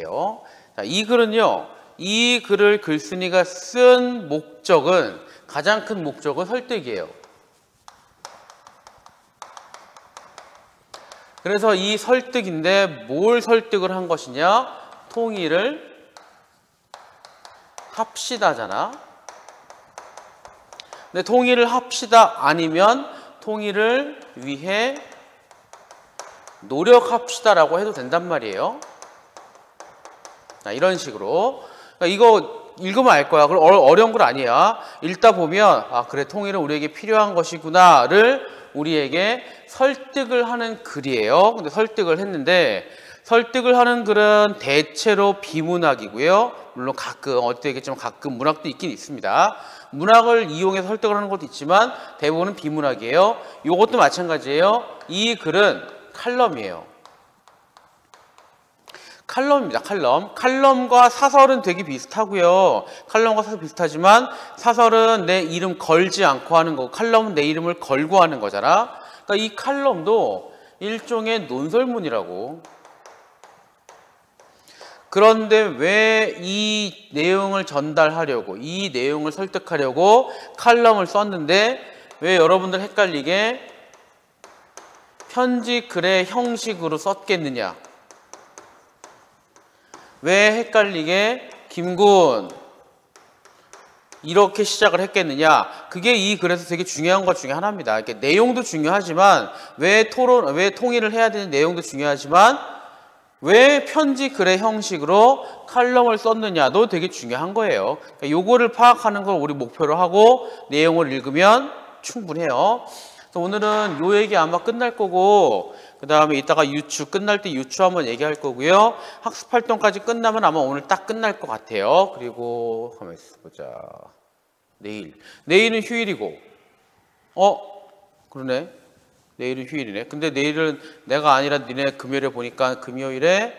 볼게요. 자, 이 글은요, 이 글을 글쓴이가 쓴 목적은, 가장 큰 목적은 설득이에요. 그래서 이 설득인데 뭘 설득을 한 것이냐? 통일을 합시다잖아. 근데 통일을 합시다 아니면 통일을 위해 노력합시다라고 해도 된단 말이에요. 자, 이런 식으로. 그러니까 이거 읽으면 알 거야. 그럼 어려운 건 아니야. 읽다 보면 아, 그래, 통일은 우리에게 필요한 것이구나를 우리에게 설득을 하는 글이에요. 근데 설득을 했는데, 설득을 하는 글은 대체로 비문학이고요. 물론 가끔 어떻게겠지만 가끔 문학도 있긴 있습니다. 문학을 이용해서 설득을 하는 것도 있지만 대부분은 비문학이에요. 이것도 마찬가지예요. 이 글은 칼럼이에요. 칼럼입니다. 칼럼. 칼럼과 사설은 되게 비슷하고요. 칼럼과 사설 비슷하지만 사설은 내 이름 걸지 않고 하는 거고 칼럼은 내 이름을 걸고 하는 거잖아. 그러니까 이 칼럼도 일종의 논설문이라고. 그런데 왜 이 내용을 전달하려고, 이 내용을 설득하려고 칼럼을 썼는데 왜 여러분들 헷갈리게 편지 글의 형식으로 썼겠느냐? 왜 헷갈리게 김군 이렇게 시작을 했겠느냐? 그게 이 글에서 되게 중요한 것 중에 하나입니다. 이렇게 내용도 중요하지만 왜 통일을 해야 되는 내용도 중요하지만 왜 편지 글의 형식으로 칼럼을 썼느냐도 되게 중요한 거예요. 그러니까 요거를 파악하는 걸 우리 목표로 하고 내용을 읽으면 충분해요. 그래서 오늘은 요 얘기 아마 끝날 거고 그 다음에 이따가 유추 끝날 때 유추 한번 얘기할 거고요. 학습활동까지 끝나면 아마 오늘 딱 끝날 것 같아요. 그리고 가만히 있어보자. 내일은 휴일이고 그러네. 내일은 휴일이네. 근데 내일은 내가 아니라 니네 금요일에 보니까 금요일에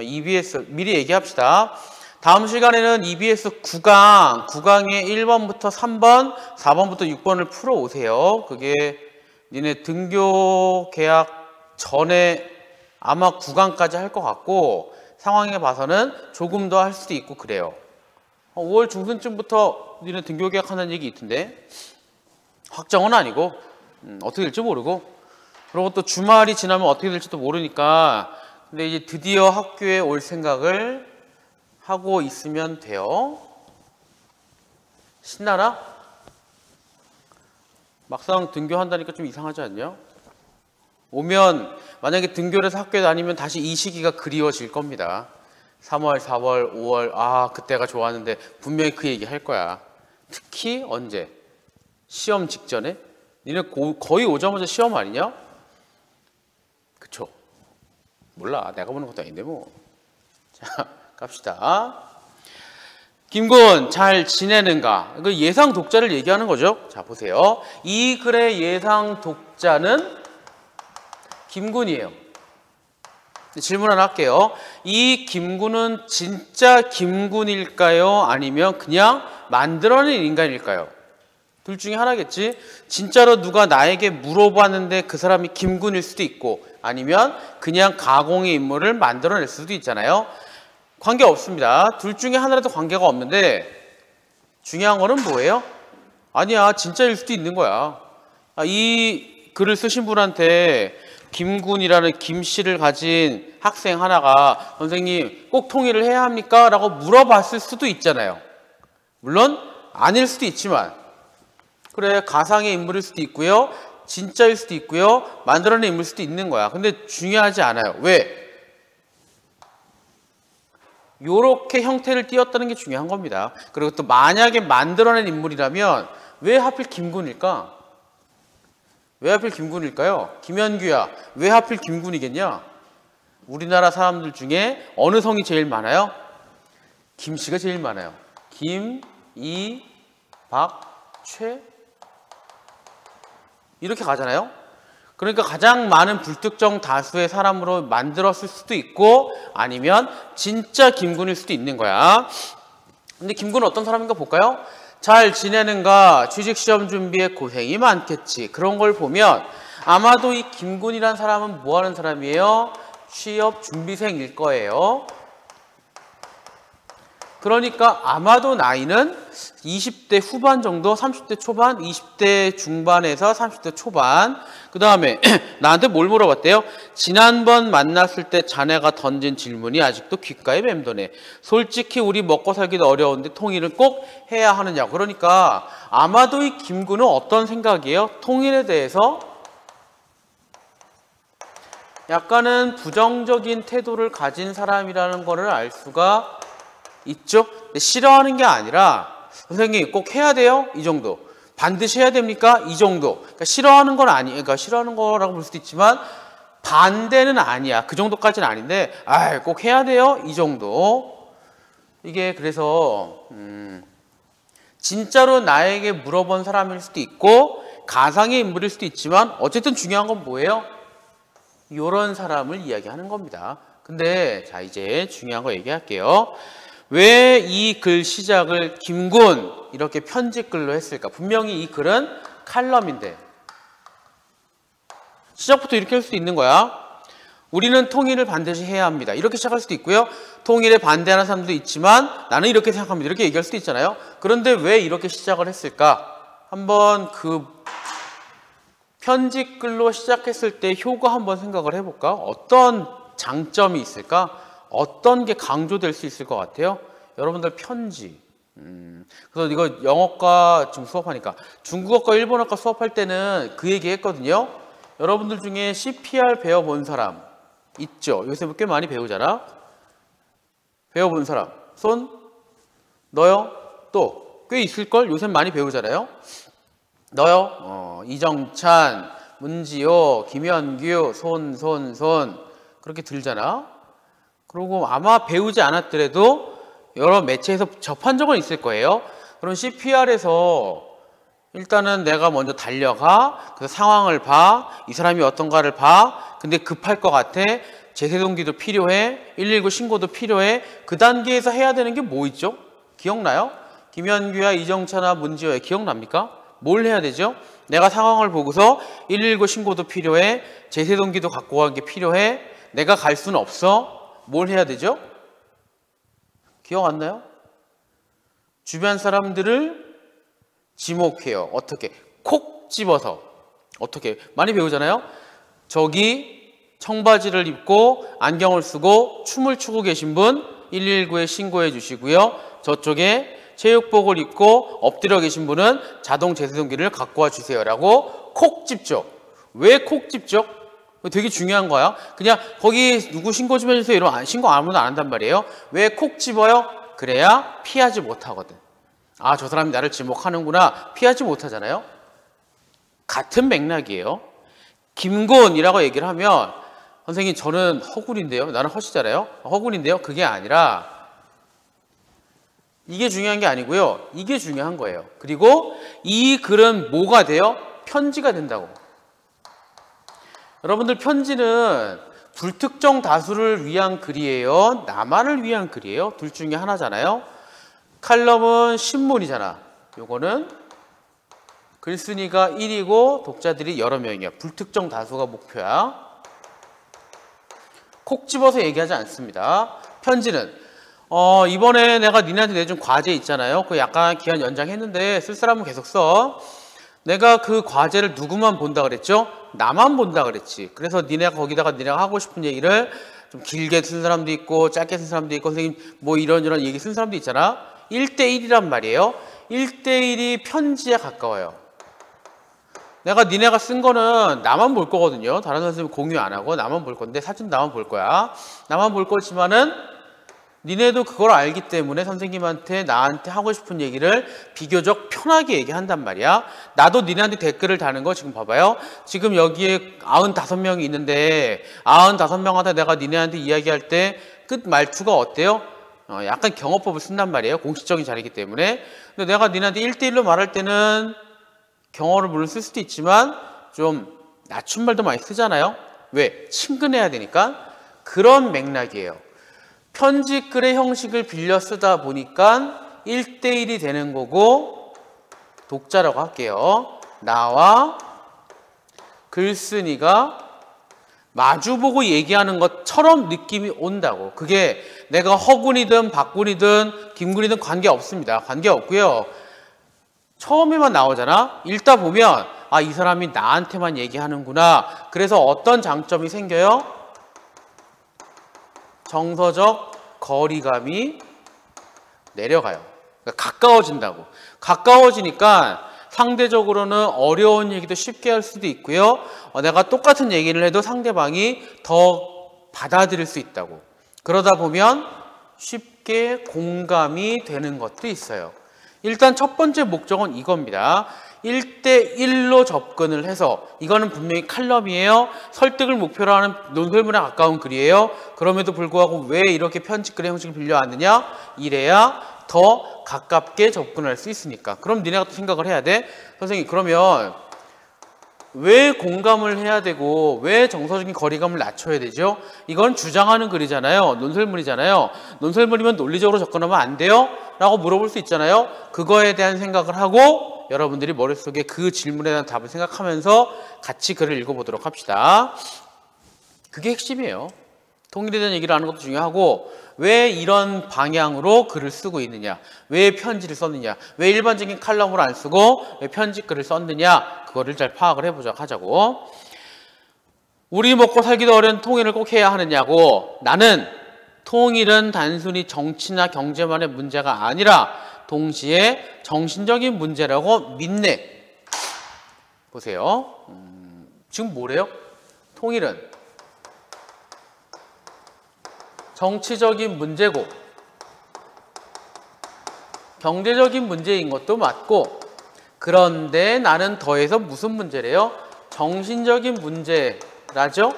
EBS 미리 얘기합시다. 다음 시간에는 EBS 9강의 1번부터 3번, 4번부터 6번을 풀어 오세요. 그게 니네 등교 계약 전에 아마 9강까지 할 것 같고 상황에 봐서는 조금 더 할 수도 있고 그래요. 5월 중순쯤부터 니네 등교 계약하는 얘기 있던데 확정은 아니고 어떻게 될지 모르고 그리고 또 주말이 지나면 어떻게 될지도 모르니까 근데 이제 드디어 학교에 올 생각을 하고 있으면 돼요. 신나나? 막상 등교한다니까 좀 이상하지 않냐? 오면 만약에 등교를 해서 학교에 다니면 다시 이 시기가 그리워질 겁니다. 3월, 4월, 5월 아 그때가 좋았는데 분명히 그 얘기 할 거야. 특히 언제? 시험 직전에? 니네 거의 오자마자 시험 아니냐? 그쵸? 몰라. 내가 보는 것도 아닌데 뭐. 자, 갑시다. 김군 잘 지내는가? 그 예상 독자를 얘기하는 거죠. 자, 보세요. 이 글의 예상 독자는 김군이에요. 질문 하나 할게요. 이 김군은 진짜 김군일까요? 아니면 그냥 만들어낸 인간일까요? 둘 중에 하나겠지. 진짜로 누가 나에게 물어봤는데 그 사람이 김군일 수도 있고 아니면 그냥 가공의 인물을 만들어낼 수도 있잖아요. 관계없습니다. 둘 중에 하나라도 관계가 없는데 중요한 거는 뭐예요? 아니야, 진짜일 수도 있는 거야. 이 글을 쓰신 분한테 김군이라는 김씨를 가진 학생 하나가 선생님 꼭 통일을 해야 합니까? 라고 물어봤을 수도 있잖아요. 물론 아닐 수도 있지만 그래, 가상의 인물일 수도 있고요. 진짜일 수도 있고요. 만들어낸 인물일 수도 있는 거야. 근데 중요하지 않아요. 왜? 요렇게 형태를 띄었다는 게 중요한 겁니다. 그리고 또 만약에 만들어낸 인물이라면 왜 하필 김군일까? 왜 하필 김군일까요? 김현규야, 왜 하필 김군이겠냐? 우리나라 사람들 중에 어느 성이 제일 많아요? 김씨가 제일 많아요. 김, 이, 박, 최 이렇게 가잖아요. 그러니까 가장 많은 불특정 다수의 사람으로 만들었을 수도 있고 아니면 진짜 김군일 수도 있는 거야. 근데 김군은 어떤 사람인가 볼까요? 잘 지내는가? 취직시험 준비에 고생이 많겠지. 그런 걸 보면 아마도 이 김군이라는 사람은 뭐 하는 사람이에요? 취업 준비생일 거예요. 그러니까 아마도 나이는 20대 후반 정도, 30대 초반, 20대 중반에서 30대 초반. 그 다음에 나한테 뭘 물어봤대요? 지난번 만났을 때 자네가 던진 질문이 아직도 귓가에 맴도네. 솔직히 우리 먹고 살기도 어려운데 통일을 꼭 해야 하느냐고. 그러니까 아마도 이 김구는 어떤 생각이에요? 통일에 대해서 약간은 부정적인 태도를 가진 사람이라는 거를 알 수가 있죠? 근데 싫어하는 게 아니라 선생님 꼭 해야 돼요? 이 정도. 반드시 해야 됩니까? 이 정도. 그러니까 싫어하는 건 그러니까 싫어하는 거라고 볼 수도 있지만 반대는 아니야. 그 정도까지는 아닌데 꼭 해야 돼요? 이 정도. 이게 그래서 진짜로 나에게 물어본 사람일 수도 있고 가상의 인물일 수도 있지만 어쨌든 중요한 건 뭐예요? 이런 사람을 이야기하는 겁니다. 근데 자 이제 중요한 거 얘기할게요. 왜 이 글 시작을 김군 이렇게 편집글로 했을까? 분명히 이 글은 칼럼인데 시작부터 이렇게 할 수도 있는 거야. 우리는 통일을 반드시 해야 합니다. 이렇게 시작할 수도 있고요. 통일에 반대하는 사람도 있지만 나는 이렇게 생각합니다. 이렇게 얘기할 수도 있잖아요. 그런데 왜 이렇게 시작을 했을까? 한번 그 편집글로 시작했을 때 효과 한번 생각을 해볼까? 어떤 장점이 있을까? 어떤 게 강조될 수 있을 것 같아요? 여러분들 편지. 그래서 이거 영어과 지금 수업하니까 중국어과 일본어과 수업할 때는 그 얘기 했거든요. 여러분들 중에 CPR 배워본 사람 있죠? 요새 꽤 많이 배우잖아. 배워본 사람 손? 너요? 또 꽤 있을걸? 요새 많이 배우잖아요. 너요? 이정찬, 문지호, 김현규, 손 그렇게 들잖아. 그리고 아마 배우지 않았더라도 여러 매체에서 접한 적은 있을 거예요. 그럼 CPR에서 일단은 내가 먼저 달려가, 그래서 상황을 봐, 이 사람이 어떤가를 봐. 근데 급할 것 같아. 제세동기도 필요해. 119 신고도 필요해. 그 단계에서 해야 되는 게 뭐 있죠? 기억나요? 김현규야, 이정찬아, 문지호야 기억납니까? 뭘 해야 되죠? 내가 상황을 보고서 119 신고도 필요해. 제세동기도 갖고 가는 게 필요해. 내가 갈 수는 없어. 뭘 해야 되죠? 기억 안 나요? 주변 사람들을 지목해요. 어떻게? 콕 집어서. 어떻게? 많이 배우잖아요? 저기 청바지를 입고 안경을 쓰고 춤을 추고 계신 분 119에 신고해 주시고요. 저쪽에 체육복을 입고 엎드려 계신 분은 자동 제세동기를 갖고 와 주세요. 라고 콕 집죠. 왜 콕 집죠? 되게 중요한 거야. 그냥 거기 누구 신고 좀 해주세요 이러면 신고 아무도 안 한단 말이에요. 왜 콕 집어요? 그래야 피하지 못하거든. 아, 저 사람이 나를 지목하는구나. 피하지 못하잖아요. 같은 맥락이에요. 김곤이라고 얘기를 하면 선생님 저는 허군인데요. 나는 허시잖아요. 허군인데요. 그게 아니라 이게 중요한 게 아니고요. 이게 중요한 거예요. 그리고 이 글은 뭐가 돼요? 편지가 된다고. 여러분들 편지는 불특정 다수를 위한 글이에요? 나만을 위한 글이에요? 둘 중에 하나잖아요. 칼럼은 신문이잖아. 요거는 글쓴이가 1이고 독자들이 여러 명이야. 불특정 다수가 목표야. 콕 집어서 얘기하지 않습니다. 편지는 이번에 내가 니네한테 내준 과제 있잖아요. 그 약간 기한 연장했는데 쓸 사람은 계속 써. 내가 그 과제를 누구만 본다 그랬죠? 나만 본다 그랬지. 그래서 니네가 거기다가 니네가 하고 싶은 얘기를 좀 길게 쓴 사람도 있고 짧게 쓴 사람도 있고 선생님 뭐 이런 얘기 쓴 사람도 있잖아. 1대1이란 말이에요. 1대1이 편지에 가까워요. 내가 니네가 쓴 거는 나만 볼 거거든요. 다른 선생님 공유 안 하고 나만 볼 건데 사진 나만 볼 거야. 나만 볼 거지만은 니네도 그걸 알기 때문에 선생님한테 나한테 하고 싶은 얘기를 비교적 편하게 얘기한단 말이야. 나도 니네한테 댓글을 다는 거 지금 봐봐요. 지금 여기에 95명이 있는데 95명한테 내가 니네한테 이야기할 때 끝 말투가 어때요? 약간 경어법을 쓴단 말이에요. 공식적인 자리이기 때문에. 근데 내가 니네한테 1대1로 말할 때는 경어를 물론 쓸 수도 있지만 좀 낮춤말도 많이 쓰잖아요. 왜? 친근해야 되니까. 그런 맥락이에요. 편지글의 형식을 빌려 쓰다 보니까 1대1이 되는 거고 독자라고 할게요. 나와 글쓴이가 마주보고 얘기하는 것처럼 느낌이 온다고. 그게 내가 허군이든 박군이든 김군이든 관계없습니다. 관계없고요. 처음에만 나오잖아. 읽다 보면 아, 이 사람이 나한테만 얘기하는구나. 그래서 어떤 장점이 생겨요? 정서적 거리감이 내려가요. 그러니까 가까워진다고. 가까워지니까 상대적으로는 어려운 얘기도 쉽게 할 수도 있고요. 내가 똑같은 얘기를 해도 상대방이 더 받아들일 수 있다고. 그러다 보면 쉽게 공감이 되는 것도 있어요. 일단 첫 번째 목적은 이겁니다. 1대1로 접근을 해서, 이거는 분명히 칼럼이에요. 설득을 목표로 하는 논설문에 가까운 글이에요. 그럼에도 불구하고 왜 이렇게 편집글의 형식을 빌려왔느냐? 이래야 더 가깝게 접근할 수 있으니까. 그럼 니네가 또 생각을 해야 돼. 선생님, 그러면 왜 공감을 해야 되고 왜 정서적인 거리감을 낮춰야 되죠? 이건 주장하는 글이잖아요. 논설문이잖아요. 논설문이면 논리적으로 접근하면 안 돼요? 라고 물어볼 수 있잖아요. 그거에 대한 생각을 하고 여러분들이 머릿속에 그 질문에 대한 답을 생각하면서 같이 글을 읽어보도록 합시다. 그게 핵심이에요. 통일에 대한 얘기를 하는 것도 중요하고, 왜 이런 방향으로 글을 쓰고 있느냐, 왜 편지를 썼느냐, 왜 일반적인 칼럼으로 안 쓰고 왜 편지 글을 썼느냐, 그거를 잘 파악을 해보자고 하자고. 우리 먹고 살기도 어려운 통일을 꼭 해야 하느냐고. 나는 통일은 단순히 정치나 경제만의 문제가 아니라 동시에 정신적인 문제라고 믿네. 보세요. 지금 뭐래요? 통일은 정치적인 문제고 경제적인 문제인 것도 맞고, 그런데 나는 더해서 무슨 문제래요? 정신적인 문제라죠?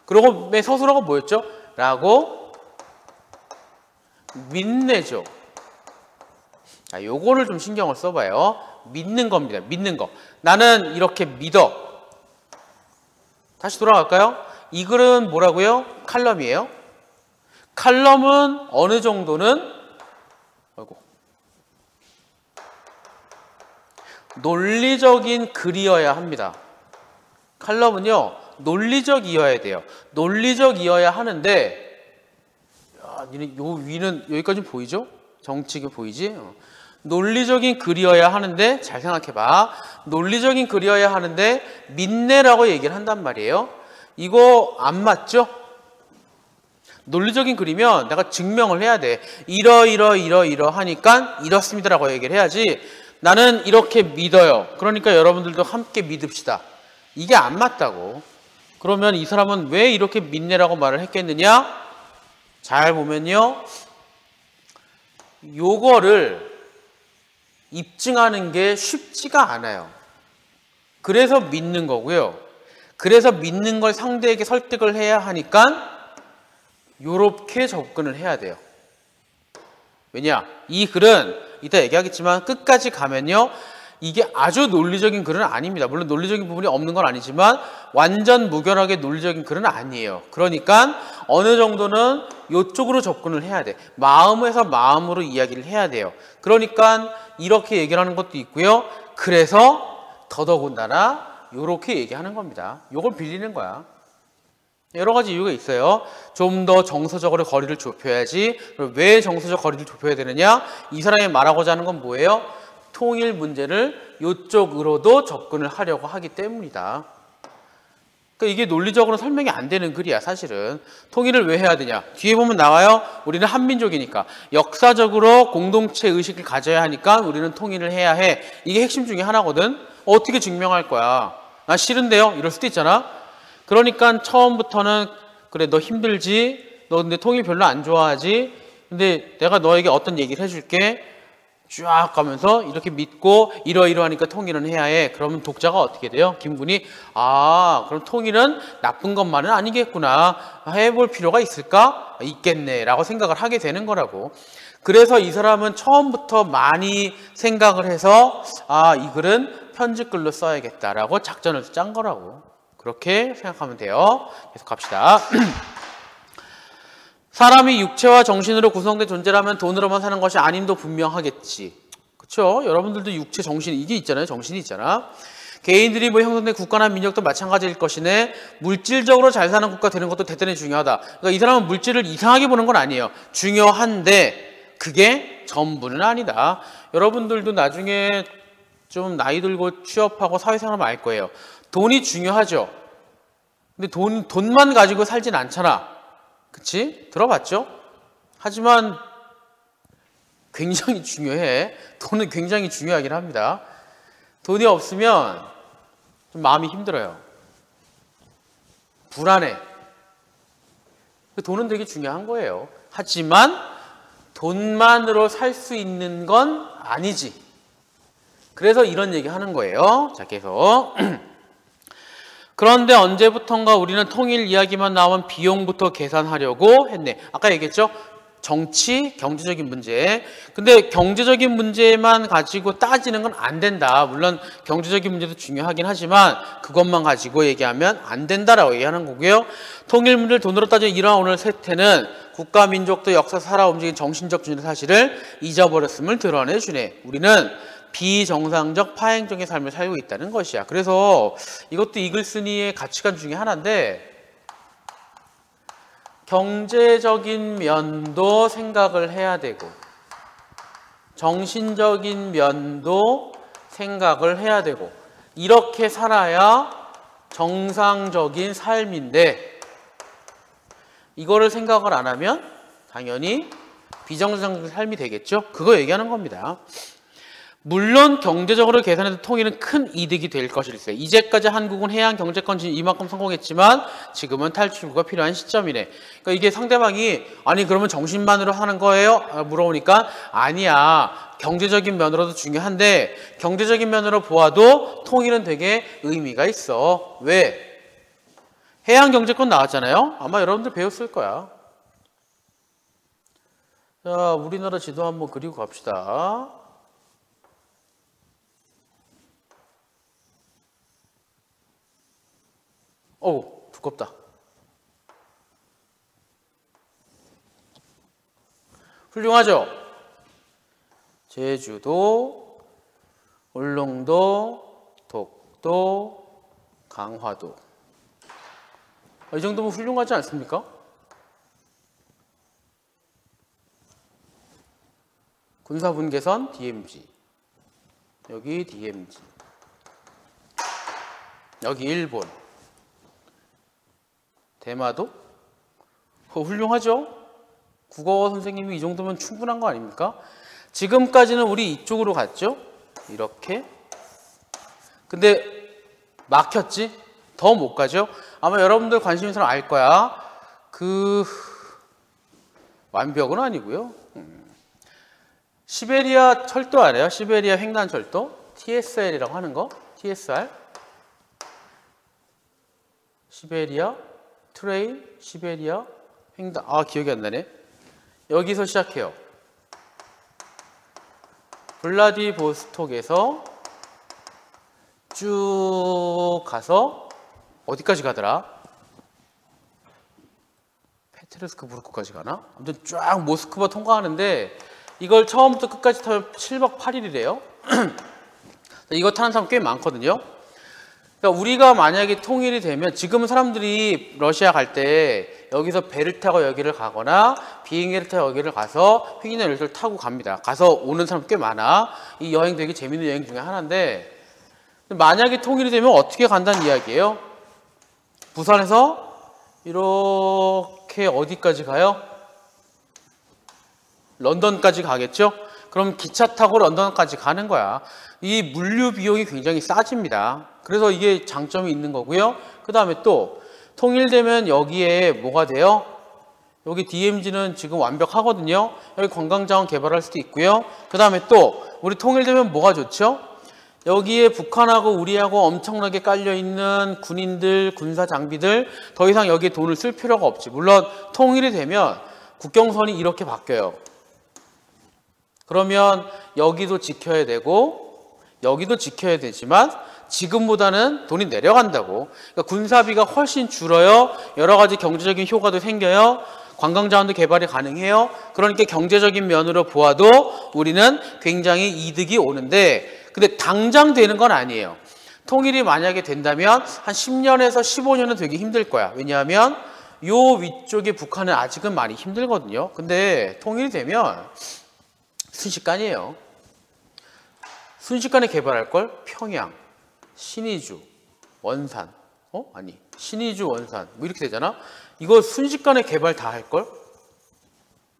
그리고 맨 서술어가 뭐였죠? 라고 믿네죠. 자, 요거를 좀 신경을 써봐요. 믿는 겁니다. 믿는 거. 나는 이렇게 믿어. 다시 돌아갈까요? 이 글은 뭐라고요? 칼럼이에요. 칼럼은 어느 정도는 논리적인 글이어야 합니다. 칼럼은요, 논리적이어야 돼요. 논리적이어야 하는데, 야, 니네 요 위는 여기까지 보이죠? 정치가 보이지? 논리적인 글이어야 하는데, 잘 생각해봐. 논리적인 글이어야 하는데 믿네라고 얘기를 한단 말이에요. 이거 안 맞죠? 논리적인 글이면 내가 증명을 해야 돼. 이러하니까 이렇습니다라고 얘기를 해야지, 나는 이렇게 믿어요. 그러니까 여러분들도 함께 믿읍시다. 이게 안 맞다고. 그러면 이 사람은 왜 이렇게 믿네라고 말을 했겠느냐? 잘 보면요, 요거를 입증하는 게 쉽지가 않아요. 그래서 믿는 거고요. 그래서 믿는 걸 상대에게 설득을 해야 하니까 요렇게 접근을 해야 돼요. 왜냐? 이 글은 이따 얘기하겠지만 끝까지 가면요, 이게 아주 논리적인 글은 아닙니다. 물론 논리적인 부분이 없는 건 아니지만 완전 무결하게 논리적인 글은 아니에요. 그러니까 어느 정도는 이쪽으로 접근을 해야 돼. 마음에서 마음으로 이야기를 해야 돼요. 그러니까 이렇게 얘기를 하는 것도 있고요. 그래서 더더군다나 이렇게 얘기하는 겁니다. 이걸 빌리는 거야. 여러 가지 이유가 있어요. 좀 더 정서적으로 거리를 좁혀야지. 왜 정서적 거리를 좁혀야 되느냐? 이 사람이 말하고자 하는 건 뭐예요? 통일 문제를 이쪽으로도 접근을 하려고 하기 때문이다. 그러니까 이게 논리적으로 설명이 안 되는 글이야, 사실은. 통일을 왜 해야 되냐? 뒤에 보면 나와요. 우리는 한민족이니까. 역사적으로 공동체 의식을 가져야 하니까 우리는 통일을 해야 해. 이게 핵심 중에 하나거든. 어떻게 증명할 거야? 난 싫은데요? 이럴 수도 있잖아. 그러니까 처음부터는 그래, 너 힘들지? 너 근데 통일 별로 안 좋아하지? 근데 내가 너에게 어떤 얘기를 해줄게. 쫙 가면서 이렇게 믿고 이러이러하니까 통일은 해야 해. 그러면 독자가 어떻게 돼요? 김군이 아, 그럼 통일은 나쁜 것만은 아니겠구나. 해볼 필요가 있을까? 있겠네 라고 생각을 하게 되는 거라고. 그래서 이 사람은 처음부터 많이 생각을 해서 아, 이 글은 편집글로 써야겠다라고 작전을 짠 거라고. 그렇게 생각하면 돼요. 계속 갑시다. 사람이 육체와 정신으로 구성된 존재라면 돈으로만 사는 것이 아님도 분명하겠지. 그렇죠? 여러분들도 육체, 정신 이게 있잖아요. 정신이 있잖아. 개인들이 뭐 형성된 국가나 민족도 마찬가지일 것이네. 물질적으로 잘 사는 국가 되는 것도 대단히 중요하다. 그러니까 이 사람은 물질을 이상하게 보는 건 아니에요. 중요한데 그게 전부는 아니다. 여러분들도 나중에 좀 나이 들고 취업하고 사회생활하면 알 거예요. 돈이 중요하죠. 근데 돈만 가지고 살진 않잖아. 그치? 들어봤죠? 하지만 굉장히 중요해. 돈은 굉장히 중요하긴 합니다. 돈이 없으면 좀 마음이 힘들어요. 불안해. 돈은 되게 중요한 거예요. 하지만 돈만으로 살 수 있는 건 아니지. 그래서 이런 얘기 하는 거예요. 자, 계속. 그런데 언제부턴가 우리는 통일 이야기만 나오면 비용부터 계산하려고 했네. 아까 얘기했죠? 정치, 경제적인 문제. 근데 경제적인 문제만 가지고 따지는 건 안 된다. 물론 경제적인 문제도 중요하긴 하지만 그것만 가지고 얘기하면 안 된다라고 얘기하는 거고요. 통일 문제를 돈으로 따지는 이러한 오늘 세태는 국가, 민족도 역사 살아 움직인 정신적 주의 사실을 잊어버렸음을 드러내주네. 우리는 비정상적 파행적인 삶을 살고 있다는 것이야. 그래서 이것도 이글스니의 가치관 중에 하나인데 경제적인 면도 생각을 해야 되고 정신적인 면도 생각을 해야 되고 이렇게 살아야 정상적인 삶인데 이거를 생각을 안 하면 당연히 비정상적인 삶이 되겠죠. 그거 얘기하는 겁니다. 물론 경제적으로 계산해도 통일은 큰 이득이 될 것일세. 이제까지 한국은 해양 경제권 이만큼 성공했지만 지금은 탈출구가 필요한 시점이네. 그러니까 이게 상대방이 아니 그러면 정신만으로 하는 거예요? 물어보니까 아니야. 경제적인 면으로도 중요한데 경제적인 면으로 보아도 통일은 되게 의미가 있어. 왜? 해양 경제권 나왔잖아요. 아마 여러분들 배웠을 거야. 자, 우리나라 지도 한번 그리고 갑시다. 어우, 두껍다. 훌륭하죠? 제주도, 울릉도, 독도, 강화도. 이 정도면 훌륭하지 않습니까? 군사분계선 DMZ. 여기 DMZ. 여기 일본. 대마도? 훌륭하죠? 국어 선생님이 이 정도면 충분한 거 아닙니까? 지금까지는 우리 이쪽으로 갔죠? 이렇게. 근데 막혔지? 더 못 가죠? 아마 여러분들 관심 있는 사람 알 거야. 완벽은 아니고요. 시베리아 철도 알아요? 시베리아 횡단철도? TSR이라고 하는 거? TSR? 시베리아 트레일, 시베리아 횡단. 기억이 안 나네. 여기서 시작해요. 블라디보스톡에서 쭉 가서 어디까지 가더라? 페트르스크부르크까지 가나? 아무튼 쫙 모스크바 통과하는데 이걸 처음부터 끝까지 타면 7박 8일이래요. 이거 타는 사람 꽤 많거든요. 그러니까 우리가 만약에 통일이 되면 지금 사람들이 러시아 갈 때 여기서 배를 타고 여기를 가거나 비행기를 타고 여기를 가서 횡단열 열차를 타고 갑니다. 가서 오는 사람 꽤 많아. 이 여행 되게 재밌는 여행 중에 하나인데 만약에 통일이 되면 어떻게 간다는 이야기예요? 부산에서 이렇게 어디까지 가요? 런던까지 가겠죠? 그럼 기차 타고 런던까지 가는 거야. 이 물류 비용이 굉장히 싸집니다. 그래서 이게 장점이 있는 거고요. 그 다음에 또 통일되면 여기에 뭐가 돼요? 여기 DMZ는 지금 완벽하거든요. 여기 관광자원 개발할 수도 있고요. 그 다음에 또 우리 통일되면 뭐가 좋죠? 여기에 북한하고 우리하고 엄청나게 깔려있는 군인들, 군사 장비들 더 이상 여기에 돈을 쓸 필요가 없지. 물론 통일이 되면 국경선이 이렇게 바뀌어요. 그러면 여기도 지켜야 되고 여기도 지켜야 되지만 지금보다는 돈이 내려간다고. 그러니까 군사비가 훨씬 줄어요. 여러 가지 경제적인 효과도 생겨요. 관광자원도 개발이 가능해요. 그러니까 경제적인 면으로 보아도 우리는 굉장히 이득이 오는데 근데 당장 되는 건 아니에요. 통일이 만약에 된다면 한 10년에서 15년은 되게 힘들 거야. 왜냐하면 요 위쪽에 북한은 아직은 많이 힘들거든요. 근데 통일이 되면 순식간이에요. 순식간에 개발할 걸 평양, 신의주, 원산, 신의주, 원산 뭐 이렇게 되잖아. 이거 순식간에 개발 다 할 걸.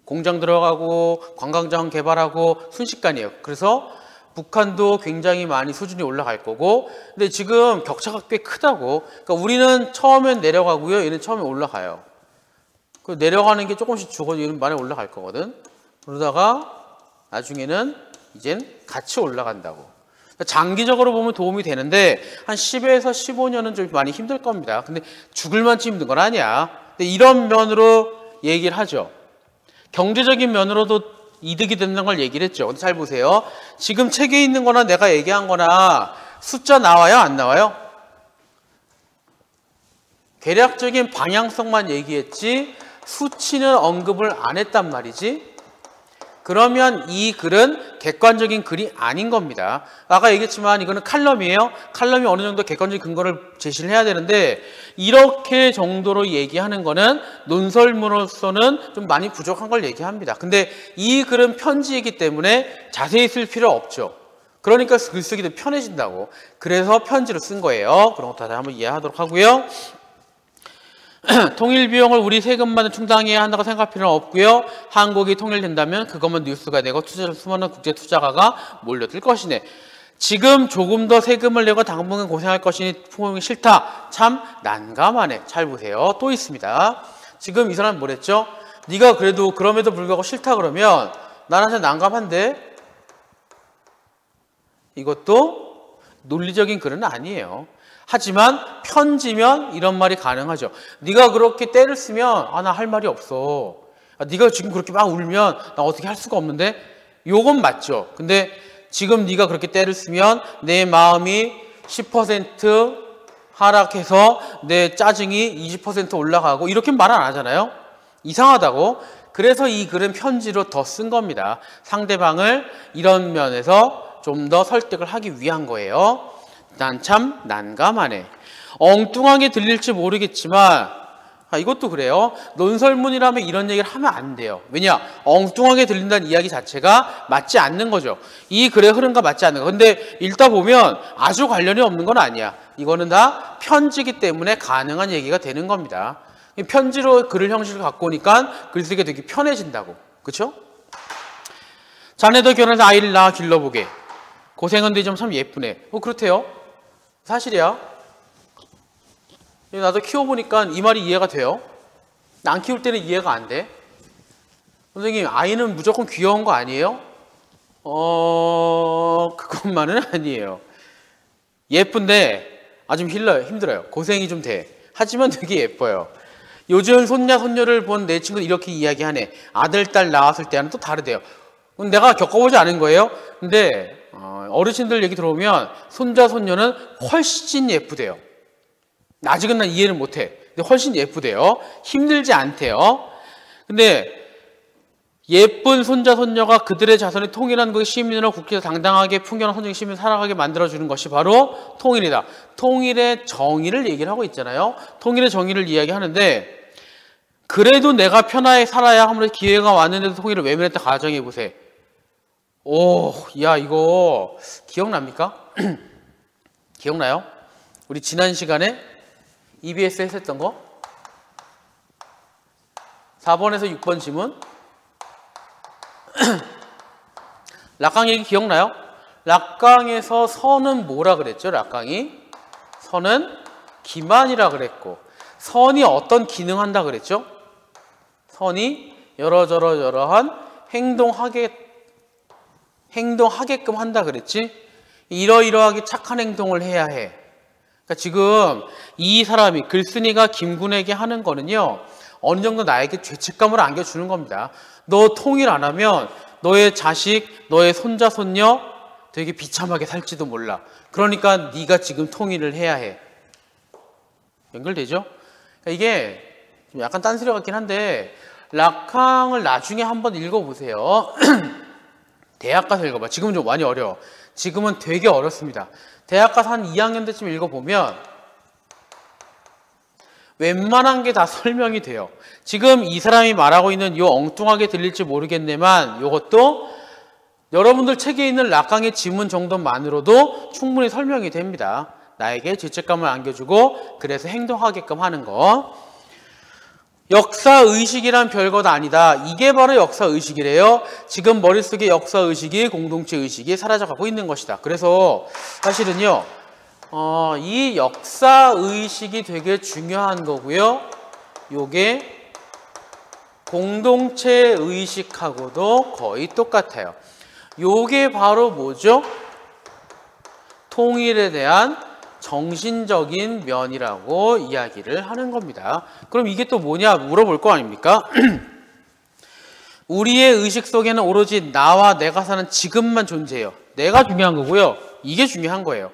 공장 들어가고 관광장 개발하고 순식간이에요. 그래서 북한도 굉장히 많이 수준이 올라갈 거고, 근데 지금 격차가 꽤 크다고. 그러니까 우리는 처음엔 내려가고요, 얘는 처음에 올라가요. 그 내려가는 게 조금씩 죽어도 얘는 많이 올라갈 거거든. 그러다가 나중에는 이젠 같이 올라간다고. 그러니까 장기적으로 보면 도움이 되는데 한 10에서 15년은 좀 많이 힘들 겁니다. 근데 죽을 만치 힘든 건 아니야. 근데 이런 면으로 얘기를 하죠. 경제적인 면으로도 이득이 된다는 걸 얘기를 했죠. 근데 잘 보세요. 지금 책에 있는 거나 내가 얘기한 거나 숫자 나와요? 안 나와요? 계략적인 방향성만 얘기했지 수치는 언급을 안 했단 말이지. 그러면 이 글은 객관적인 글이 아닌 겁니다. 아까 얘기했지만 이거는 칼럼이에요. 칼럼이 어느 정도 객관적인 근거를 제시를 해야 되는데 이렇게 정도로 얘기하는 거는 논설문으로서는 좀 많이 부족한 걸 얘기합니다. 근데 이 글은 편지이기 때문에 자세히 쓸 필요 없죠. 그러니까 글쓰기도 편해진다고. 그래서 편지로 쓴 거예요. 그런 것도 다시 한번 이해하도록 하고요. 통일 비용을 우리 세금만 충당해야 한다고 생각할 필요는 없고요. 한국이 통일된다면 그것만 뉴스가 되고 투자를 수많은 국제 투자가가 몰려들 것이네. 지금 조금 더 세금을 내고 당분간 고생할 것이니 통일이 싫다. 참 난감하네. 잘 보세요. 또 있습니다. 지금 이 사람은 뭐랬죠? 네가 그래도 그럼에도 불구하고 싫다 그러면 나한테 난감한데. 이것도 논리적인 글은 아니에요. 하지만 편지면 이런 말이 가능하죠. 네가 그렇게 때를 쓰면 나 할 말이 없어. 네가 지금 그렇게 막 울면 나 어떻게 할 수가 없는데. 요건 맞죠. 근데 지금 네가 그렇게 때를 쓰면 내 마음이 10% 하락해서 내 짜증이 20% 올라가고 이렇게 말 안 하잖아요. 이상하다고. 그래서 이 글은 편지로 더 쓴 겁니다. 상대방을 이런 면에서 좀 더 설득을 하기 위한 거예요. 난 참 난감하네. 엉뚱하게 들릴지 모르겠지만 이것도 그래요. 논설문이라면 이런 얘기를 하면 안 돼요. 왜냐? 엉뚱하게 들린다는 이야기 자체가 맞지 않는 거죠. 이 글의 흐름과 맞지 않는 거. 근데 읽다 보면 아주 관련이 없는 건 아니야. 이거는 다 편지이기 때문에 가능한 얘기가 되는 겁니다. 편지로 글을 형식을 갖고 오니까 글쓰기가 되게 편해진다고. 그렇죠? 자네도 결혼해서 아이를 낳아 길러보게. 고생은 되지만 참 예쁘네. 그렇대요. 사실이야. 나도 키워보니까 이 말이 이해가 돼요. 안 키울 때는 이해가 안 돼. 선생님, 아이는 무조건 귀여운 거 아니에요? 그것만은 아니에요. 예쁜데 좀 힘들어요. 고생이 좀 돼. 하지만 되게 예뻐요. 요즘 손자, 손녀를 본 내 친구는 이렇게 이야기하네. 아들, 딸 낳았을 때와는 또 다르대요. 내가 겪어보지 않은 거예요. 근데 어르신들 얘기 들어보면 손자, 손녀는 훨씬 예쁘대요. 아직은 난 이해를 못해. 근데 훨씬 예쁘대요. 힘들지 않대요. 근데 예쁜 손자, 손녀가 그들의 자손이 통일한 국의 시민으로 국회에서 당당하게 풍요로운 선정의 시민을 살아가게 만들어주는 것이 바로 통일이다. 통일의 정의를 얘기를 하고 있잖아요. 통일의 정의를 이야기하는데 그래도 내가 편하게 살아야 하므로 기회가 왔는데도 통일을 외면했다 가정해보세요. 야, 이거 기억납니까? 기억나요? 우리 지난 시간에 EBS 했었던 거? 4번에서 6번 지문. 락강 얘기 기억나요? 락강에서 선은 뭐라 그랬죠? 락강이 선은 기만이라 그랬고, 선이 어떤 기능한다 그랬죠? 선이 여러저러한 행동하게끔 한다 그랬지? 이러이러하게 착한 행동을 해야 해. 그러니까 지금 이 사람이 글쓴이가 김군에게 하는 거는요, 어느 정도 나에게 죄책감을 안겨주는 겁니다. 너 통일 안 하면 너의 자식, 너의 손자, 손녀 되게 비참하게 살지도 몰라. 그러니까 네가 지금 통일을 해야 해. 연결되죠? 그러니까 이게 좀 약간 딴소리 같긴 한데 락항을 나중에 한번 읽어보세요. 대학 가서 읽어봐. 지금은 좀 많이 어려워. 지금은 되게 어렵습니다. 대학 가서 한 2학년 때쯤 읽어보면 웬만한 게 다 설명이 돼요. 지금 이 사람이 말하고 있는 요 엉뚱하게 들릴지 모르겠네만 요것도 여러분들 책에 있는 락강의 지문 정도만으로도 충분히 설명이 됩니다. 나에게 죄책감을 안겨주고 그래서 행동하게끔 하는 거. 역사의식이란 별것 아니다. 이게 바로 역사의식이래요. 지금 머릿속에 역사의식이 공동체의식이 사라져가고 있는 것이다. 그래서 사실은요 이 역사의식이 되게 중요한 거고요. 요게 공동체의식하고도 거의 똑같아요. 요게 바로 뭐죠? 통일에 대한 정신적인 면이라고 이야기를 하는 겁니다. 그럼 이게 또 뭐냐 물어볼 거 아닙니까? 우리의 의식 속에는 오로지 나와 내가 사는 지금만 존재해요. 내가 중요한 거고요. 이게 중요한 거예요.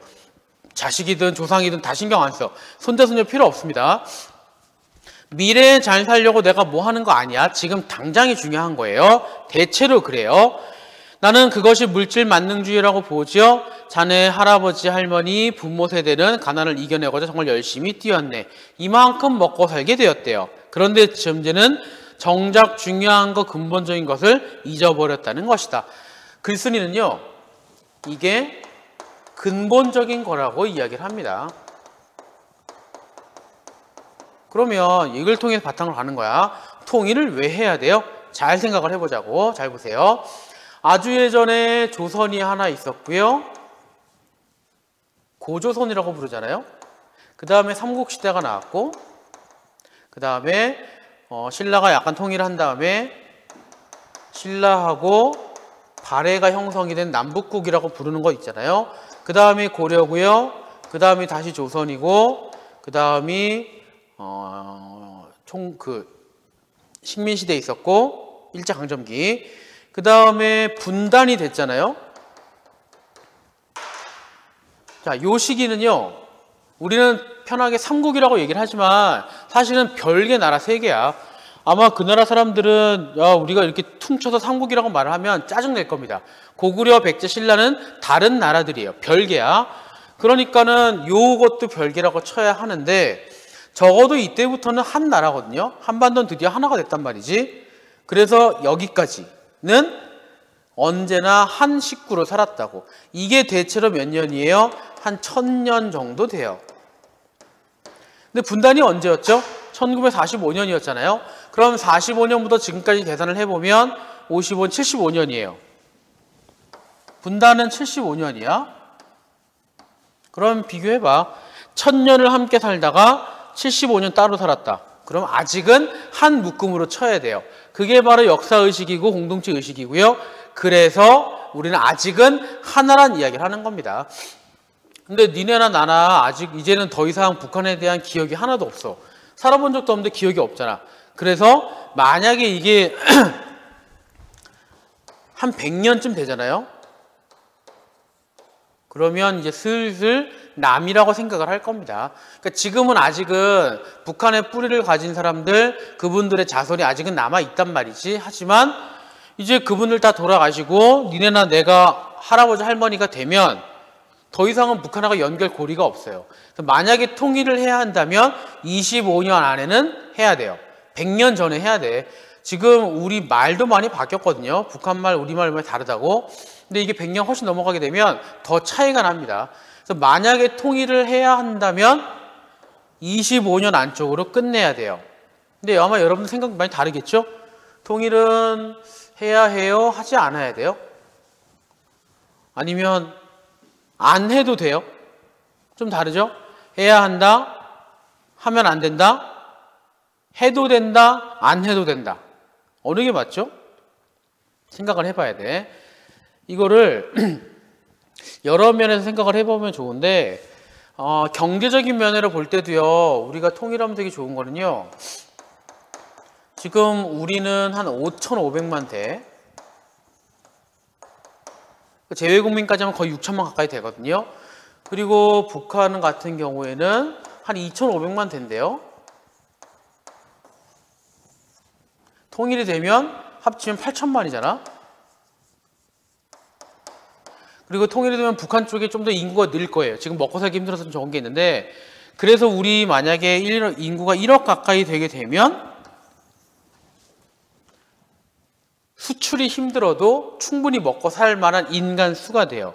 자식이든 조상이든 다 신경 안 써. 손자손녀 필요 없습니다. 미래에 잘 살려고 내가 뭐 하는 거 아니야. 지금 당장이 중요한 거예요. 대체로 그래요. 나는 그것이 물질 만능주의라고 보죠. 자네, 할아버지, 할머니, 부모 세대는 가난을 이겨내고자 정말 열심히 뛰었네. 이만큼 먹고 살게 되었대요. 그런데 문제는 정작 중요한 거 근본적인 것을 잊어버렸다는 것이다. 글쓴이는요. 이게 근본적인 거라고 이야기를 합니다. 그러면 이걸 통해서 바탕으로 가는 거야. 통일을 왜 해야 돼요? 잘 생각을 해보자고. 잘 보세요. 아주 예전에 조선이 하나 있었고요. 고조선이라고 부르잖아요. 그 다음에 삼국시대가 나왔고 그 다음에 신라가 약간 통일을 한 다음에 신라하고 발해가 형성이 된 남북국이라고 부르는 거 있잖아요. 그 다음에 고려고요. 그 다음에 다시 조선이고 그 다음이 식민시대에 있었고 일제강점기 그 다음에 분단이 됐잖아요. 자, 요 시기는요. 우리는 편하게 삼국이라고 얘기를 하지만 사실은 별개 나라 세 개야. 아마 그 나라 사람들은 야, 우리가 이렇게 퉁쳐서 삼국이라고 말을 하면 짜증낼 겁니다. 고구려, 백제, 신라는 다른 나라들이에요. 별개야. 그러니까는 요것도 별개라고 쳐야 하는데 적어도 이때부터는 한 나라거든요. 한반도는 드디어 하나가 됐단 말이지. 그래서 여기까지는 언제나 한 식구로 살았다고. 이게 대체로 몇 년이에요? 한 1000년 정도 돼요. 근데 분단이 언제였죠? 1945년이었잖아요. 그럼 45년부터 지금까지 계산을 해보면 55, 75년이에요. 분단은 75년이야. 그럼 비교해봐. 1000년을 함께 살다가 75년 따로 살았다. 그럼 아직은 한 묶음으로 쳐야 돼요. 그게 바로 역사의식이고 공동체의식이고요. 그래서 우리는 아직은 하나란 이야기를 하는 겁니다. 근데 니네나 나나 아직 이제는 더 이상 북한에 대한 기억이 하나도 없어. 살아본 적도 없는데 기억이 없잖아. 그래서 만약에 이게 한 100년쯤 되잖아요. 그러면 이제 슬슬 남이라고 생각을 할 겁니다. 그러니까 지금은 아직은 북한의 뿌리를 가진 사람들, 그분들의 자손이 아직은 남아있단 말이지. 하지만 이제 그분들 다 돌아가시고 니네나 내가 할아버지 할머니가 되면 더 이상은 북한하고 연결고리가 없어요. 만약에 통일을 해야 한다면 25년 안에는 해야 돼요. 100년 전에 해야 돼. 지금 우리 말도 많이 바뀌었거든요. 북한말, 우리말 많이 다르다고. 근데 이게 100년 훨씬 넘어가게 되면 더 차이가 납니다. 그래서 만약에 통일을 해야 한다면 25년 안쪽으로 끝내야 돼요. 근데 아마 여러분들 생각 많이 다르겠죠? 통일은 해야 해요? 하지 않아야 돼요? 아니면 안 해도 돼요? 좀 다르죠? 해야 한다? 하면 안 된다? 해도 된다? 안 해도 된다? 어느 게 맞죠? 생각을 해봐야 돼. 이거를 여러 면에서 생각을 해보면 좋은데 경제적인 면으로 볼 때도요. 우리가 통일하면 되게 좋은 거는요. 지금 우리는 한 5,500만 대 재외국민까지 하면 거의 6천만 가까이 되거든요. 그리고 북한 같은 경우에는 한 2,500만 대인데요. 통일이 되면 합치면 8천만이잖아. 그리고 통일이 되면 북한 쪽에 좀 더 인구가 늘 거예요. 지금 먹고 살기 힘들어서 적은 게 있는데, 그래서 우리 만약에 인구가 1억 가까이 되게 되면 수출이 힘들어도 충분히 먹고 살 만한 인간 수가 돼요.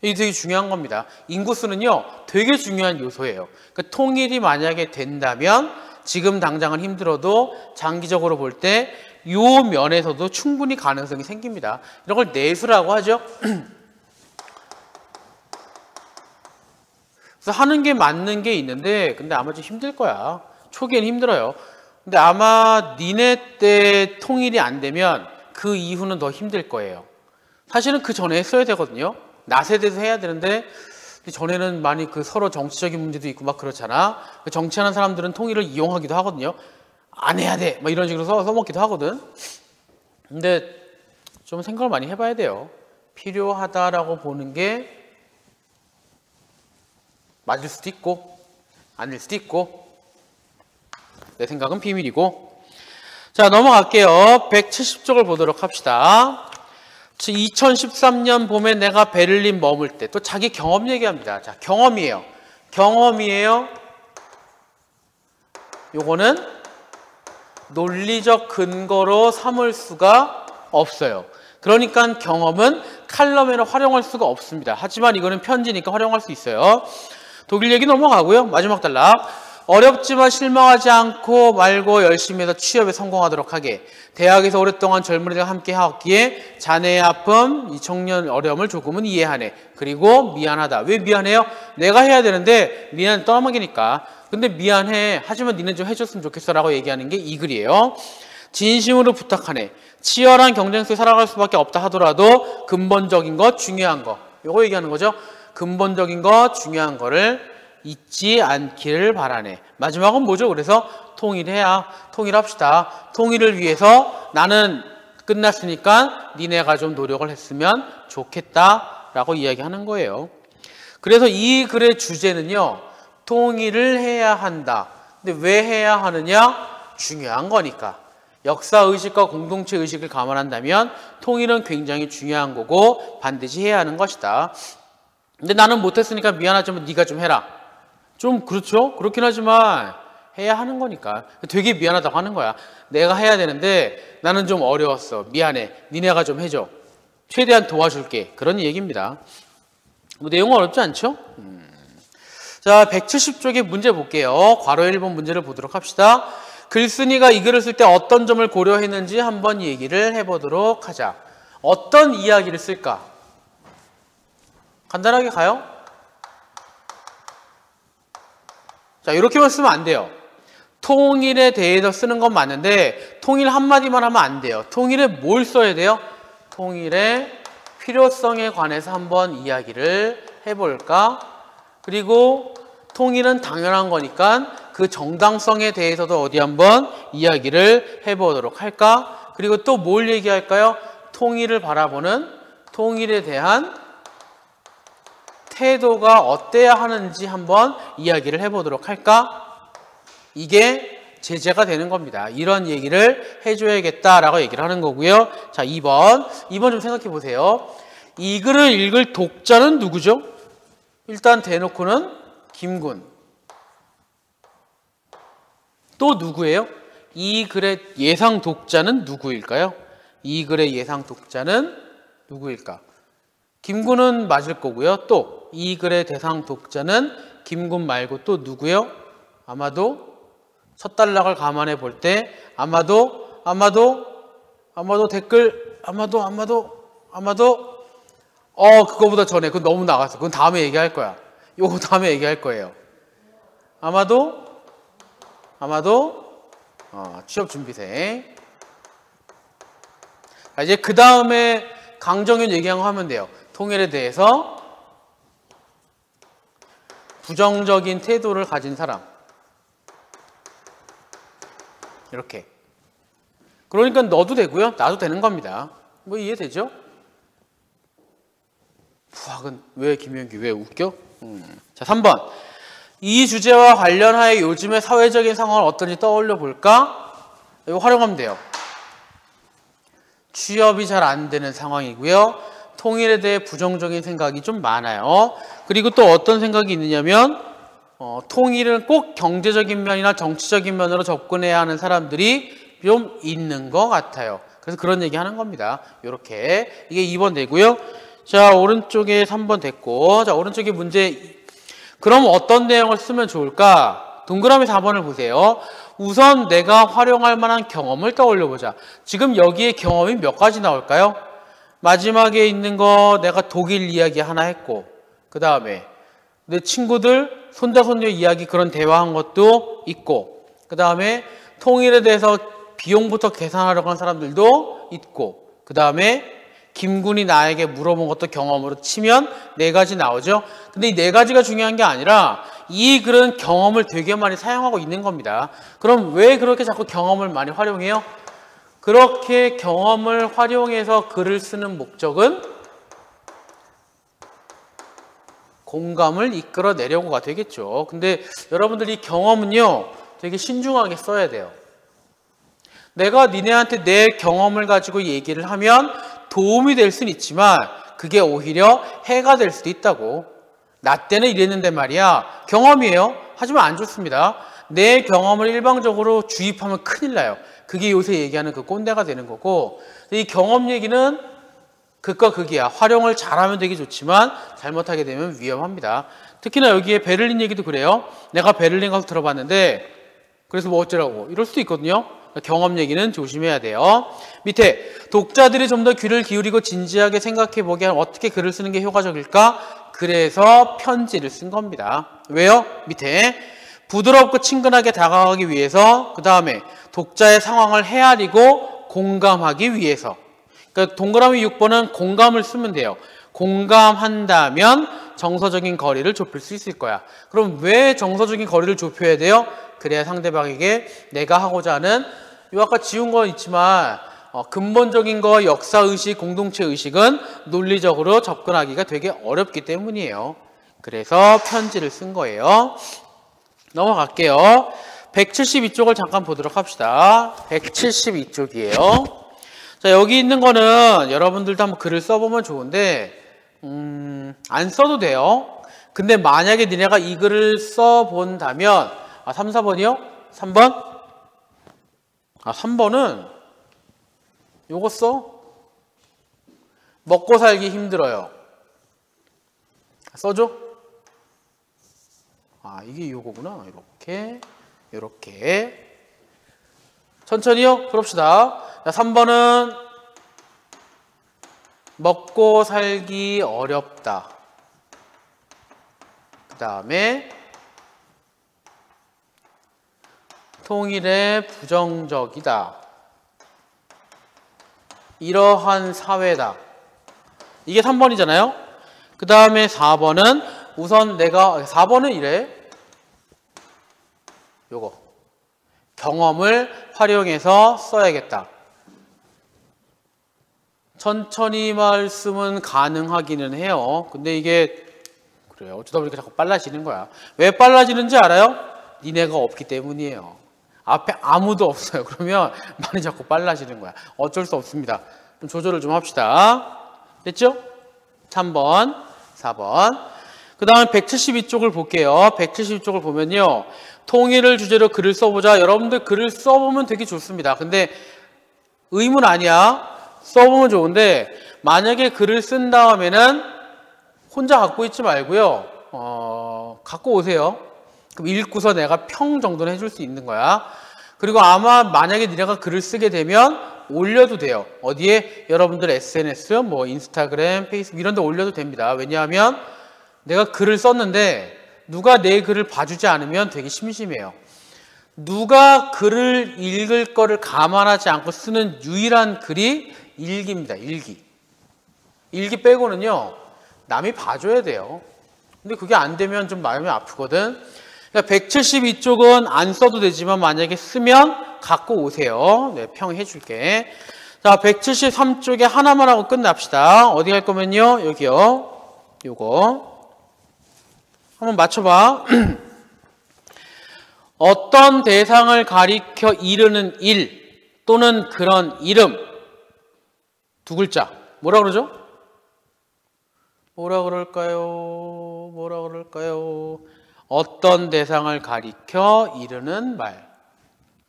이게 되게 중요한 겁니다. 인구수는요, 되게 중요한 요소예요. 그러니까 통일이 만약에 된다면 지금 당장은 힘들어도 장기적으로 볼 때 이 면에서도 충분히 가능성이 생깁니다. 이런 걸 내수라고 하죠. 그래서 하는 게 맞는 게 있는데, 근데 아마 좀 힘들 거야. 초기엔 힘들어요. 근데 아마 니네 때 통일이 안 되면 그 이후는 더 힘들 거예요. 사실은 그 전에 했어야 되거든요. 나 세대에서 해야 되는데, 전에는 많이 그 서로 정치적인 문제도 있고 막 그렇잖아. 정치하는 사람들은 통일을 이용하기도 하거든요. 안 해야 돼! 막 이런 식으로 써먹기도 하거든. 근데 좀 생각을 많이 해봐야 돼요. 필요하다라고 보는 게 맞을 수도 있고, 아닐 수도 있고, 내 생각은 비밀이고. 자, 넘어갈게요. 170쪽을 보도록 합시다. 2013년 봄에 내가 베를린 머물 때, 또 자기 경험 얘기합니다. 자, 경험이에요. 경험이에요. 요거는 논리적 근거로 삼을 수가 없어요. 그러니까 경험은 칼럼에는 활용할 수가 없습니다. 하지만 이거는 편지니까 활용할 수 있어요. 독일 얘기 넘어가고요. 마지막 단락. 어렵지만 실망하지 않고 말고 열심히 해서 취업에 성공하도록 하게. 대학에서 오랫동안 젊은이들과 함께 하었기에 자네의 아픔, 이 청년 어려움을 조금은 이해하네. 그리고 미안하다. 왜 미안해요? 내가 해야 되는데 미안 떠넘기니까. 근데 미안해. 하지만 니는 좀 해줬으면 좋겠어 라고 얘기하는 게 이 글이에요. 진심으로 부탁하네. 치열한 경쟁 속에 살아갈 수밖에 없다 하더라도 근본적인 것, 중요한 거. 요거 얘기하는 거죠. 근본적인 것, 중요한 거를 잊지 않기를 바라네. 마지막은 뭐죠? 그래서 통일해야, 통일합시다. 통일을 위해서 나는 끝났으니까 니네가 좀 노력을 했으면 좋겠다라고 이야기하는 거예요. 그래서 이 글의 주제는요, 통일을 해야 한다. 근데 왜 해야 하느냐? 중요한 거니까. 역사의식과 공동체의식을 감안한다면 통일은 굉장히 중요한 거고 반드시 해야 하는 것이다. 근데 나는 못했으니까 미안하지만 네가 좀 해라. 좀 그렇죠? 그렇긴 하지만 해야 하는 거니까. 되게 미안하다고 하는 거야. 내가 해야 되는데 나는 좀 어려웠어. 미안해. 니네가 좀 해줘. 최대한 도와줄게. 그런 얘기입니다. 뭐 내용은 어렵지 않죠? 자, 170쪽의 문제 볼게요. 괄호 1번 문제를 보도록 합시다. 글쓴이가 이 글을 쓸 때 어떤 점을 고려했는지 한번 얘기를 해보도록 하자. 어떤 이야기를 쓸까? 간단하게 가요. 자, 이렇게만 쓰면 안 돼요. 통일에 대해서 쓰는 건 맞는데 통일 한마디만 하면 안 돼요. 통일에 뭘 써야 돼요? 통일의 필요성에 관해서 한번 이야기를 해볼까? 그리고 통일은 당연한 거니까 그 정당성에 대해서도 어디 한번 이야기를 해보도록 할까? 그리고 또 뭘 얘기할까요? 통일을 바라보는 통일에 대한 태도가 어때야 하는지 한번 이야기를 해보도록 할까? 이게 제재가 되는 겁니다. 이런 얘기를 해줘야겠다라고 얘기를 하는 거고요. 자, 2번 좀 생각해 보세요. 이 글을 읽을 독자는 누구죠? 일단 대놓고는 김군. 또 누구예요? 이 글의 예상 독자는 누구일까요? 이 글의 예상 독자는 누구일까? 김군은 맞을 거고요. 또 이 글의 대상 독자는 김군 말고 또 누구요? 아마도 첫단락을 감안해 볼 때 아마도 댓글 그거보다 전에 그건 너무 나갔어. 그건 다음에 얘기할 거야. 요거 다음에 얘기할 거예요. 아마도 취업준비생. 이제 그 다음에 강정윤 얘기한 거 하면 돼요. 통일에 대해서 부정적인 태도를 가진 사람. 이렇게. 그러니까 너도 되고요. 나도 되는 겁니다. 뭐 이해되죠? 부학은 왜 김현규 왜 웃겨? 자, 3번. 이 주제와 관련하여 요즘의 사회적인 상황을 어떤지 떠올려 볼까? 이거 활용하면 돼요. 취업이 잘 안 되는 상황이고요. 통일에 대해 부정적인 생각이 좀 많아요. 그리고 또 어떤 생각이 있느냐면 통일은 꼭 경제적인 면이나 정치적인 면으로 접근해야 하는 사람들이 좀 있는 것 같아요. 그래서 그런 얘기 하는 겁니다. 요렇게 이게 2번 되고요. 자, 오른쪽에 3번 됐고, 자, 오른쪽에 문제. 그럼 어떤 내용을 쓰면 좋을까? 동그라미 4번을 보세요. 우선 내가 활용할 만한 경험을 떠올려 보자. 지금 여기에 경험이 몇 가지 나올까요? 마지막에 있는 거 내가 독일 이야기 하나 했고, 그 다음에 내 친구들 손자 손녀 이야기 그런 대화한 것도 있고, 그 다음에 통일에 대해서 비용부터 계산하려고 하는 사람들도 있고, 그 다음에 김군이 나에게 물어본 것도 경험으로 치면 4가지 나오죠. 근데 이 4가지가 중요한 게 아니라 이 글은 경험을 되게 많이 사용하고 있는 겁니다. 그럼 왜 그렇게 자꾸 경험을 많이 활용해요? 그렇게 경험을 활용해서 글을 쓰는 목적은 공감을 이끌어내려고가 되겠죠. 근데 여러분들이 경험은요, 되게 신중하게 써야 돼요. 내가 니네한테 내 경험을 가지고 얘기를 하면 도움이 될 수는 있지만 그게 오히려 해가 될 수도 있다고. 나 때는 이랬는데 말이야. 경험이에요. 하지만 안 좋습니다. 내 경험을 일방적으로 주입하면 큰일 나요. 그게 요새 얘기하는 그 꼰대가 되는 거고, 이 경험 얘기는 극과 극이야. 활용을 잘하면 되게 좋지만 잘못하게 되면 위험합니다. 특히나 여기에 베를린 얘기도 그래요. 내가 베를린 가서 들어봤는데 그래서 뭐 어쩌라고 이럴 수도 있거든요. 경험 얘기는 조심해야 돼요. 밑에 독자들이 좀 더 귀를 기울이고 진지하게 생각해 보게 하면 어떻게 글을 쓰는 게 효과적일까? 그래서 편지를 쓴 겁니다. 왜요? 밑에 부드럽고 친근하게 다가가기 위해서, 그 다음에 독자의 상황을 헤아리고 공감하기 위해서. 그러니까 동그라미 6번은 공감을 쓰면 돼요. 공감한다면 정서적인 거리를 좁힐 수 있을 거야. 그럼 왜 정서적인 거리를 좁혀야 돼요? 그래야 상대방에게 내가 하고자 하는, 요 아까 지운 건 있지만 근본적인 거, 역사의식, 공동체의식은 논리적으로 접근하기가 되게 어렵기 때문이에요. 그래서 편지를 쓴 거예요. 넘어갈게요. 172쪽을 잠깐 보도록 합시다. 172쪽이에요. 자, 여기 있는 거는 여러분들도 한번 글을 써보면 좋은데 안 써도 돼요. 근데 만약에 니네가 이 글을 써본다면 3, 4번이요? 3번? 3번은 요거 써? 먹고 살기 힘들어요. 써줘? 이게 요거구나. 이렇게 천천히요. 그럽시다. 자, 3번은 먹고 살기 어렵다. 그 다음에 통일에 부정적이다. 이러한 사회다. 이게 3번이잖아요. 그 다음에 4번은 우선 4번은 이래. 요거. 경험을 활용해서 써야겠다. 천천히 말씀은 가능하기는 해요. 근데 이게 그래요. 어쩌다 보니까 자꾸 빨라지는 거야. 왜 빨라지는지 알아요? 니네가 없기 때문이에요. 앞에 아무도 없어요. 그러면 말이 자꾸 빨라지는 거야. 어쩔 수 없습니다. 좀 조절을 좀 합시다. 됐죠? 3번, 4번. 그 다음에 172쪽을 볼게요. 172쪽을 보면요. 통일을 주제로 글을 써보자. 여러분들 글을 써보면 되게 좋습니다. 근데 의문 아니야. 써보면 좋은데 만약에 글을 쓴 다음에는 혼자 갖고 있지 말고요. 갖고 오세요. 그럼 읽고서 내가 평 정도는 해줄 수 있는 거야. 그리고 아마 만약에 니네가 글을 쓰게 되면 올려도 돼요. 어디에? 여러분들 SNS, 뭐 인스타그램, 페이스북 이런 데 올려도 됩니다. 왜냐하면 내가 글을 썼는데 누가 내 글을 봐주지 않으면 되게 심심해요. 누가 글을 읽을 거를 감안하지 않고 쓰는 유일한 글이 일기입니다. 일기 빼고는요. 남이 봐줘야 돼요. 근데 그게 안 되면 좀 마음이 아프거든. 그러니까 172쪽은 안 써도 되지만 만약에 쓰면 갖고 오세요. 네, 평 해줄게. 자, 173쪽에 하나만 하고 끝납시다. 어디 갈 거면요. 여기요. 요거. 한번 맞춰봐. 어떤 대상을 가리켜 이르는 일 또는 그런 이름. 2글자. 뭐라 그러죠? 뭐라 그럴까요? 뭐라 그럴까요? 어떤 대상을 가리켜 이르는 말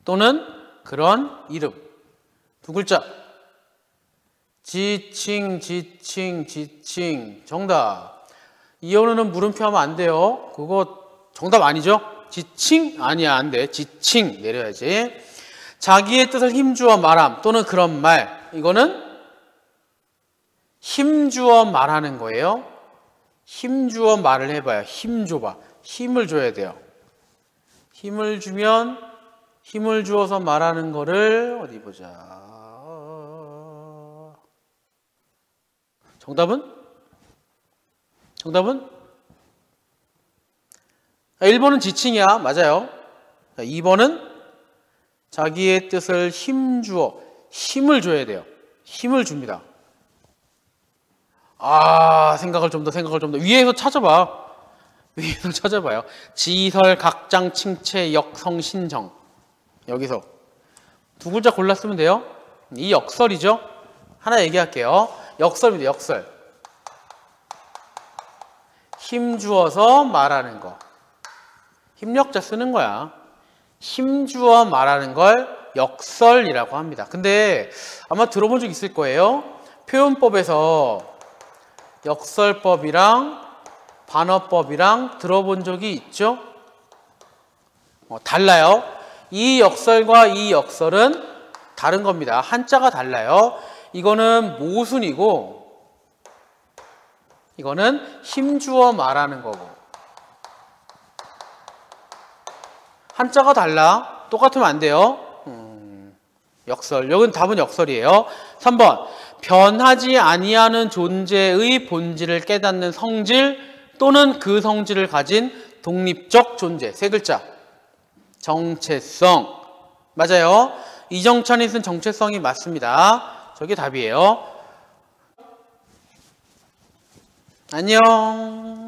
또는 그런 이름. 두 글자. 지칭, 지칭, 지칭. 정답. 이어는 물음표 하면 안 돼요. 그거 정답 아니죠? 지칭? 아니야, 안 돼. 지칭 내려야지. 자기의 뜻을 힘주어 말함 또는 그런 말. 이거는 힘주어 말하는 거예요. 힘주어 말을 해봐요. 힘 줘봐. 힘을 줘야 돼요. 힘을 주면 힘을 주어서 말하는 거를 어디 보자. 정답은? 정답은? 1번은 지칭이야. 맞아요. 2번은 자기의 뜻을 힘주어 힘을 줘야 돼요. 힘을 줍니다. 생각을 좀 더 위에서 찾아봐. 위에서 찾아봐요. 지설, 각장, 칭채, 역성, 신정. 여기서 두 글자 골랐으면 돼요. 이 역설이죠. 하나 얘기할게요. 역설입니다. 역설. 힘 주어서 말하는 거. 힘력자 쓰는 거야. 힘 주어 말하는 걸 역설이라고 합니다. 근데 아마 들어본 적 있을 거예요. 표현법에서 역설법이랑 반어법이랑 들어본 적이 있죠? 달라요. 이 역설과 이 역설은 다른 겁니다. 한자가 달라요. 이거는 모순이고 이거는 힘주어 말하는 거고. 한자가 달라. 똑같으면 안 돼요. 역설. 여긴 답은 역설이에요. 3번. 변하지 아니하는 존재의 본질을 깨닫는 성질 또는 그 성질을 가진 독립적 존재. 세 글자. 정체성. 맞아요. 이정찬이 쓴 정체성이 맞습니다. 저게 답이에요. 안녕.